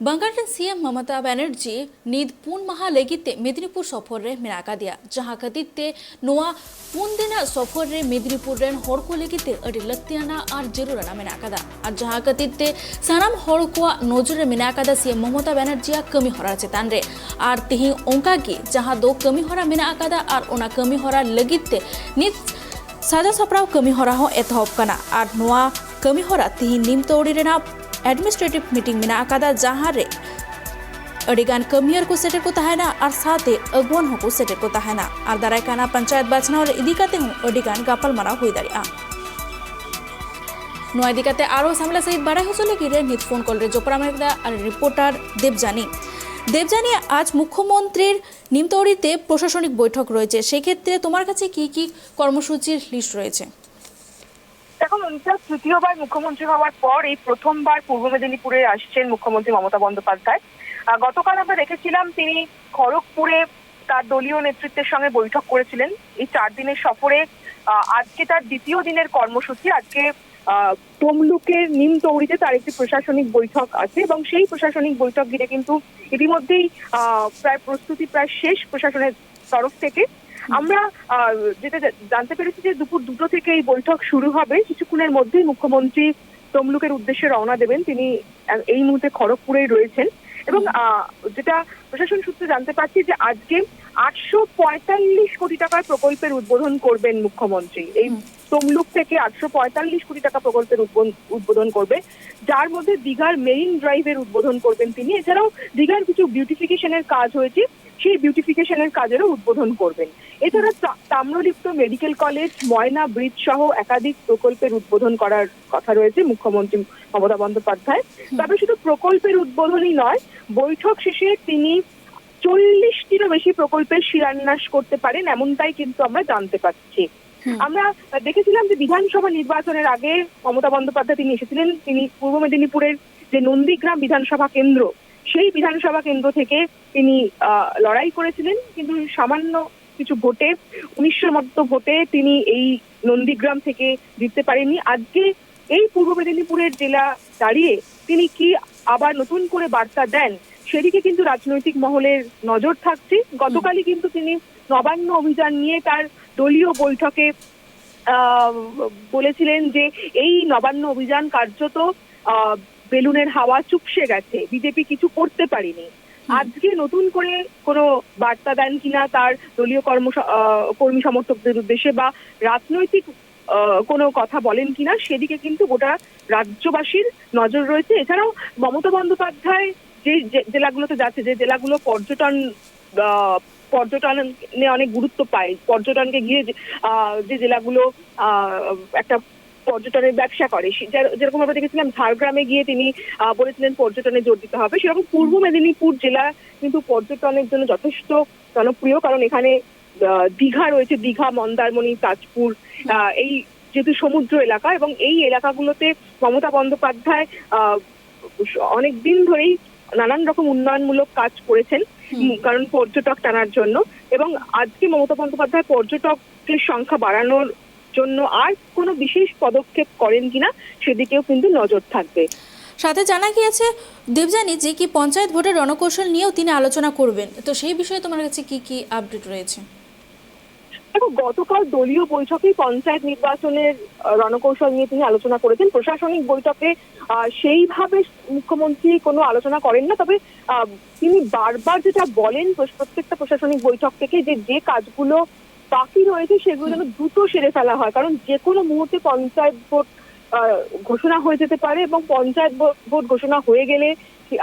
Bengal CM Mamata Banerjee नीद पुन माह लगिते मेदिनीपुर सफर रे मेनाका दिया जहां खतिते नोआ पुन दिना सफर रे मेदिनीपुर रेन हड़ को लगिते अड़ी लक्तियाना और जरूराना मेनाकादा और जहां खतिते सानाम हड़ को नजर रे मेनाकादा सीएम ममता बनर्जी कमी हरा चेतान रे और तिहि ओंका की जहां दो कमी हरा मेनाकादा और ओना कमी हरा लगिते नीद साजा सपराव कमी हरा हो एतहब कना और नोआ कमी हरा तिहि निमतोड़ी रेना एडमिनिस्ट्रेटिव मीटिंग में आकादा जहां रे अड़ीगान कमियर को सेटर को तहना और साथे अगुवन हो को सेटर को तहना और दारायकाना पंचायत बाचना और इदिकाते हूं अड़ीगान गापल मारा हुई दाड़िया नोआ इदिकाते आरो सामला सहित बाराय हुसले कि रे नित फोन कॉल रे जोपरामेदा और रिपोर्टर देवजानी आज मुख्यमंत्रीर निमतौड़ीते प्रशासनिक बैठक रयेछे सेई क्षेत्रे तोमार काছে কি কর্মসূচির লিস্ট রয়েছে? এখন উনটা তৃতীয়বার মুখ্যমন্ত্রী হওয়ার পর এই প্রথমবার পূর্ব মেদিনীপুরে আসছেন মুখ্যমন্ত্রী মমতা বন্দ্যোপাধ্যায়। গতকাল আমরা দেখেছিলাম তিনি খড়গপুরে তার দলীয় নেতৃত্বের সঙ্গে বৈঠক করেছিলেন। এই 4 দিনের সফরে আজকে তার দ্বিতীয় দিনের কর্মসূচি। আজকে তমলুকের নিমতৌড়িতে তার একটি প্রশাসনিক বৈঠক আছে এবং সেই প্রশাসনিক বৈঠক ঘিরে কিন্তু ইতিমধ্যেই প্রায় প্রস্তুতি প্রায় শেষ প্রশাসনের তরফ থেকে। আমরা যেটা জানতে পেরেছি যে দুপুর 2টো থেকে এই বৈঠক শুরু হবে। কিছুক্ষণের মধ্যেই মুখ্যমন্ত্রী তমলুকের উদ্দেশ্যে রওনা দেবেন। তিনি এই মুহূর্তে খড়গপুরেই রয়েছেন এবং যেটা প্রশাসন সূত্রে জানতে পারছি যে আজকে 845 কোটি টাকার প্রকল্পের উদ্বোধন করবেন মুখ্যমন্ত্রী। এই তমলুক থেকে 845 কোটি টাকা প্রকল্পের উদ্বোধন করবে, যার মধ্যে দীঘার মেরিন ড্রাইভের উদ্বোধন করবেন তিনি। এছাড়াও দীঘার কিছু বিউটিফিকেশনের কাজ হয়েছে, সেই বিউটিফিকেশনের কাজেরও উদ্বোধন করবেন। এছাড়া তাম্রলিপ্ত মেডিকেল কলেজ, ময়না ব্রিজ সহ একাধিক প্রকল্পের উদ্বোধন করার কথা রয়েছে মুখ্যমন্ত্রী মমতা বন্দ্যোপাধ্যায়। তবে শুধু প্রকল্পের উদ্বোধনই নয়, বৈঠক শেষে তিনি 40টিরও বেশি প্রকল্পের শিলান্যাস করতে পারেন, এমনটাই কিন্তু আমরা জানতে পারছি। আমরা দেখেছিলাম যে বিধানসভা নির্বাচনের আগে মমতা বন্দ্যোপাধ্যায় তিনি এসেছিলেন। তিনি পূর্ব মেদিনীপুরের যে নন্দীগ্রাম বিধানসভা কেন্দ্র, সেই বিধানসভা কেন্দ্র থেকে তিনি লড়াই করেছিলেন, কিন্তু সামান্য কিছু ভোটে 1900 মতো ভোটে তিনি এই নন্দীগ্রাম থেকে জিততে পারেননি। আজকে এই পূর্ব মেদিনীপুরের জেলা দাঁড়িয়ে তিনি কি আবার নতুন করে বার্তা দেন, সেদিকে কিন্তু রাজনৈতিক মহলের নজর থাকছে। গতকালই কিন্তু তিনি নবান্ন অভিযান নিয়ে তার দলীয় বৈঠকে বলেছিলেন যে এই নবান্ন অভিযান কার্যত বেলুনের হাওয়া চুপসে গেছে, বিজেপি কিছু করতে পারেনি। আজকে নতুন করে কোনো বার্তা দেন কিনা তার দলীয় কর্মী সমর্থকদের উদ্দেশ্যে বা রাজনৈতিক কোনো কথা বলেন কিনা, সেদিকে কিন্তু গোটা রাজ্যবাসীর নজর রয়েছে। এছাড়াও মমতা বন্দ্যোপাধ্যায় যে জেলাগুলোতে যাচ্ছে, যে জেলাগুলো পর্যটনে অনেক গুরুত্ব পায়, পর্যটনকে ঘিরে যে জেলাগুলো একটা পর্যটনের ব্যবসা করে, যেরকম আমরা দেখেছিলাম ঝাড়গ্রামে গিয়ে তিনি বলেছিলেন পর্যটনে জোর দিতে হবে, সেরকম পূর্ব মেদিনীপুর জেলা কিন্তু পর্যটনের জন্য যথেষ্ট জনপ্রিয়। কারণ এখানে দীঘা রয়েছে, দীঘা, মন্দারমণি, তাজপুর, এই যেহেতু সমুদ্র এলাকা এবং এই এলাকাগুলোতে মমতা বন্দ্যোপাধ্যায় অনেক দিন ধরেই নানান রকম উন্নয়নমূলক কাজ করেছেন কারণ পর্যটক টানার জন্য। এবং আজকে মমতা বন্দ্যোপাধ্যায় পর্যটকের সংখ্যা বাড়ানোর জন্য আর কোনো বিশেষ পদক্ষেপ করেন কিনা, সেদিকেও কিন্তু নজর থাকবে। সাথে জানা গিয়েছে দেবজানি যে কি পঞ্চায়েত ভোটের রণকৌশল নিয়েও তিনি আলোচনা করবেন, তো সেই বিষয়ে তোমার কাছে কি আপডেট রয়েছে? দেখো, গতকাল দলীয় বৈঠকেই পঞ্চায়েত নির্বাচনের রণকৌশল নিয়ে তিনি আলোচনা করেছেন। প্রশাসনিক বৈঠকে সেইভাবে মুখ্যমন্ত্রী কোনো আলোচনা করেন না, তবে তিনি বারবার যেটা বলেন প্রত্যেকটা প্রশাসনিক বৈঠক থেকে যে কাজগুলো বাকি রয়েছে সেগুলো যেন দ্রুত সেরে ফেলা হয়, কারণ যে কোনো মুহূর্তে পঞ্চায়েত ভোট ঘোষণা হয়ে যেতে পারে এবং পঞ্চায়েত ভোট ঘোষণা হয়ে গেলে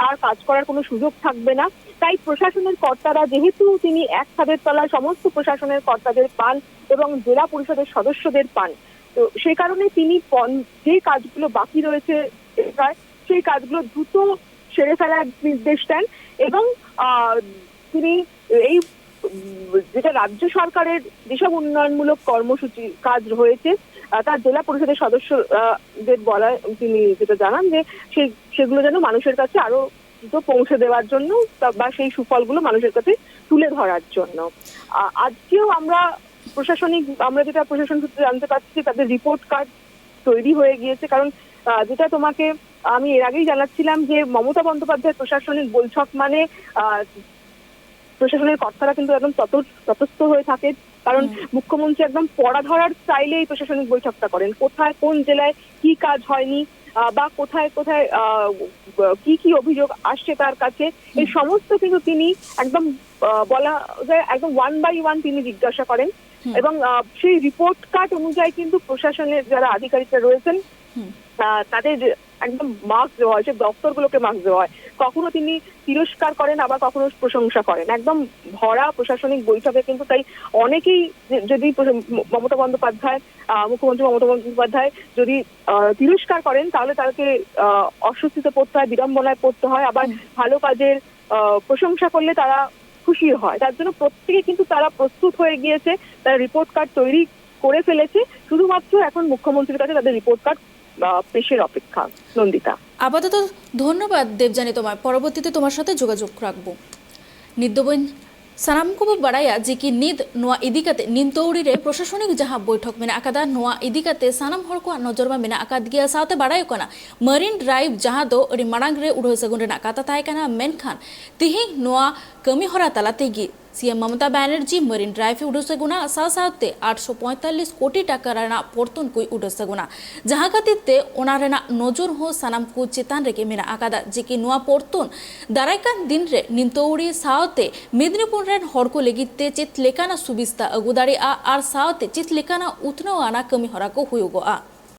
আর কাজ করার কোনো সুযোগ থাকবে না। তাই প্রশাসনের কর্তারা, যেহেতু তিনি এক ছাদের তলায় সমস্ত প্রশাসনের কর্তাদের পান এবং জেলা পরিষদের সদস্যদের পান, তো সেই কারণে তিনি যে কাজগুলো বাকি রয়েছে সেই কাজগুলো দ্রুত সেরে ফেলার নির্দেশ দেন এবং তিনি এই যেটা রাজ্য সরকারের যেসব উন্নয়নমূলক কর্মসূচি কাজ রয়েছে তার জেলা পরিষদের সদস্যদের বলা তিনি যেটা জানান যে সেগুলো যেন মানুষের কাছে আরো দ্রুত পৌঁছে দেওয়ার জন্য বা সেই সুফলগুলো মানুষের কাছে তুলে ধরার জন্য। আজকেও আমরা যেটা প্রশাসন সূত্রে জানতে পারছি, তাদের রিপোর্ট কার্ড তৈরি হয়ে গিয়েছে, কারণ যেটা তোমাকে আমি এর আগেই জানাচ্ছিলাম যে মমতা বন্দ্যোপাধ্যায় প্রশাসনিক বৈঠক মানে প্রশাসনের কর্তারা কিন্তু একদম তটস্থ হয়ে থাকে, কারণ মুখ্যমন্ত্রী একদম পড়া ধরার স্টাইলে এই প্রশাসনিক বৈঠকটা করেন। কোথায় কোন জেলায় কি কাজ হয়নি বা কোথায় কোথায় কি অভিযোগ আসছে তার কাছে, এই সমস্ত কিন্তু তিনি একদম বলা যায় একদম ওয়ান বাই ওয়ান তিনি জিজ্ঞাসা করেন এবং সেই রিপোর্ট কার্ড অনুযায়ী কিন্তু প্রশাসনের যারা আধিকারিকরা রয়েছেন তাদের একদম মার্কস দেওয়া হয়, সে দপ্তরগুলোকে মার্কস দেওয়া হয়। কখনো তিনি তিরস্কার করেন, আবার কখনো প্রশংসা করেন। একদম ভরা প্রশাসনিক বৈঠকে কিন্তু তাই অনেকেই, যদি মমতা বন্দ্যোপাধ্যায় মুখ্যমন্ত্রী মমতা বন্দ্যোপাধ্যায় যদি তিরস্কার করেন তাহলে তাকে অস্বস্তিতে পড়তে হয়, বিড়ম্বনায় পড়তে হয়। আবার ভালো কাজের প্রশংসা করলে তারা খুশি হয়। তার জন্য প্রত্যেকে কিন্তু তারা প্রস্তুত হয়ে গিয়েছে, তারা রিপোর্ট কার্ড তৈরি করে ফেলেছে। শুধুমাত্র এখন মুখ্যমন্ত্রীর কাছে তাদের রিপোর্ট কার্ড পেশের অপেক্ষা। নন্দিতা, আপাতত ধন্যবাদ দেবযানী তোমায়, পরবর্তীতে তোমার সাথে যোগাযোগ রাখবো। নিদ্যবইন सानाम को बड़ाया जी की निद नोआ इदिकाते निंतौड़ी रे प्रशासनिक जहां बैठक में आकादा नोआ इदिकाते सानाम हर को नजर में मेना आकाद गिया साथे बड़ायो कना मरीन ड्राइव जहां दो अड़ी मांग रे उड़ो सगुन रे काता ताय कना मेनखान तिहि नोआ कमी हरा तलाते गी CM Mamata Banerjee marine drive उड़ो सगुना साथे 845 कोटी टाका रेना पोर्तन कोई उड़ो सगुना जहां खातिर ओना रेना नजर हो सानाम को चेतान रे मेना आकादा जी की नोआ पोर्तन दारायकान दिन रे निंतौड़ी साथे मेदिनीपुर रेन हर को लेगिते चेत लेकाना सुबिस्ता अगु दाड़ेया आर साथे चेत लेकाना उथनाव आना कमी हरा को हुयोगोआ।